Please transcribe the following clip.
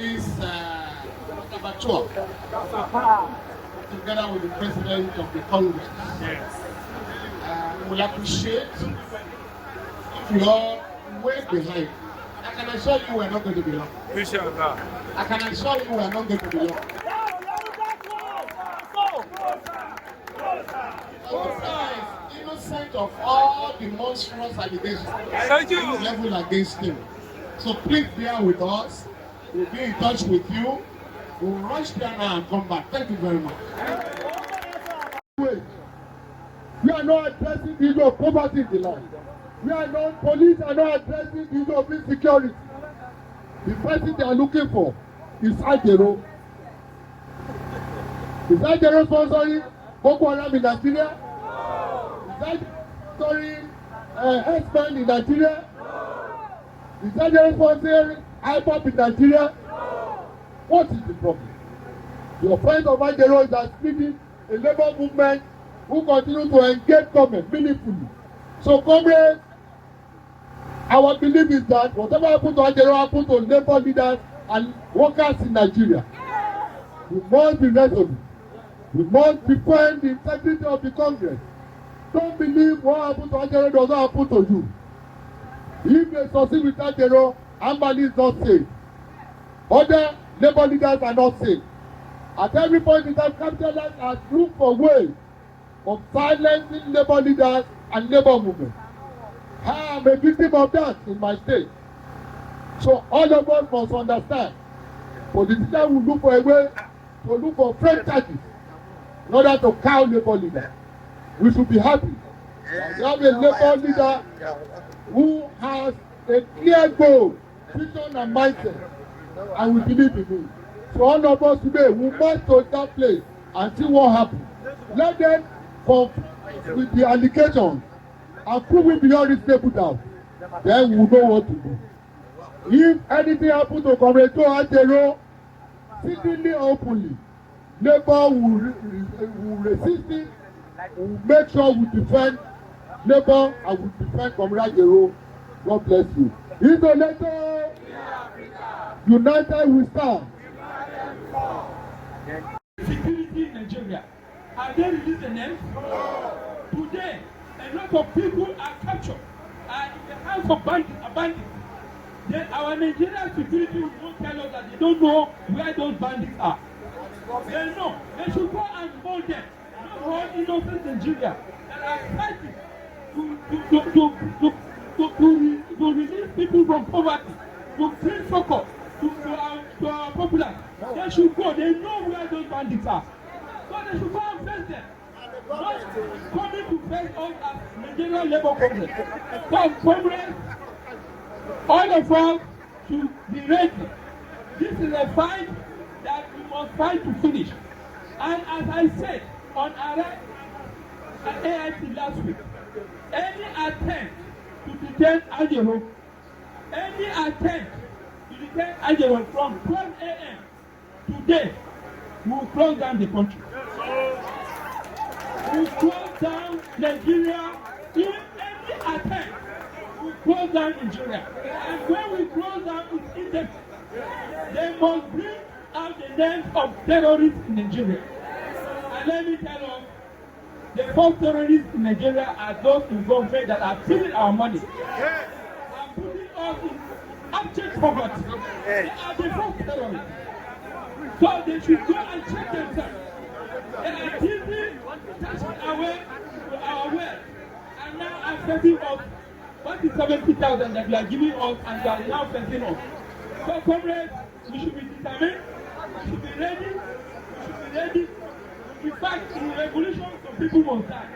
Is Mature, together with the President of the Congress. Yes. Will appreciate if you all wait behind. I can assure you we are not going to be long. Inshallah. I can assure you we are not going to be long. Osa is innocent of all the monstrous allegations leveled against him. So please bear with us. We'll be in touch with you. We'll rush there now and come back. Thank you very much. We are not addressing the issue of poverty in the land. Police are not addressing the issue of insecurity. The person they are looking for is AJAERO. Is AJAERO sponsoring Boko Haram in Nigeria? Is AJAERO sponsoring S-Men in Nigeria? Is AJAERO sponsoring IPOB in Nigeria? What is the problem? Your friend of AJAERO is leading a labor movement who continue to engage government meaningfully. So, comrades, our belief is that whatever happened to AJAERO happened to labor leaders and workers in Nigeria. We must be resolute. We must defend the integrity of the Congress. Don't believe what happened to AJAERO does not happen to you. If they succeed with AJAERO, Ambali is not safe. Other labor leaders are not safe. At every point in time, capitalists have looked for ways of silencing labor leaders and labor movement. I am a victim of that in my state. So all of us must understand. Politicians will look for a way to look for fresh charges in order to cow labor leaders. We should be happy. We have a labor leader who has a clear goal, vision and mindset, and we believe in it. So all of us today, we must go to that place and see what happens. Let them confront with the allegations and prove it beyond reasonable doubt. Then we will know what to do. If anything happens to Comrade AJAERO, secretly or openly, Labour will resist it. We will make sure we defend Labour and we defend Comrade AJAERO. God bless you. Edoelection, united we stand. Security in Nigeria. Have they released the names? Today, a lot of people are captured and in the hands of bandits. Then our Nigerian security won't tell us that they don't know where those bandits are. They know. They should go and hold them. Not hold innocent Nigeria that are fighting to release people from poverty, to bring focus to our populace. They should go. They know where those bandits are. So they should go and face them. Not coming to face us as Nigerian Labour Congress. So, comrades, all of us should be ready. This is a fight that we must fight to finish. And as I said on our AIT last week, any attempt to detain AJAERO, any attempt to detain AJAERO from 12 a.m. today, we will close down the country. We will close down Nigeria. In any attempt, we will close down Nigeria. And when we close down its index, they must bring out the names of terrorists in Nigeria. And let me tell you, the first terrorists in Nigeria are those in government that are stealing our money and putting us in abject poverty. They are the first terrorists. So they should go and check themselves. They are deeply touching away to our wealth. And now are setting us 70,000 that you are giving us and you are now setting us. So comrades, we should be determined, we should be ready, we should be ready. In fact, in revolution, some people must die.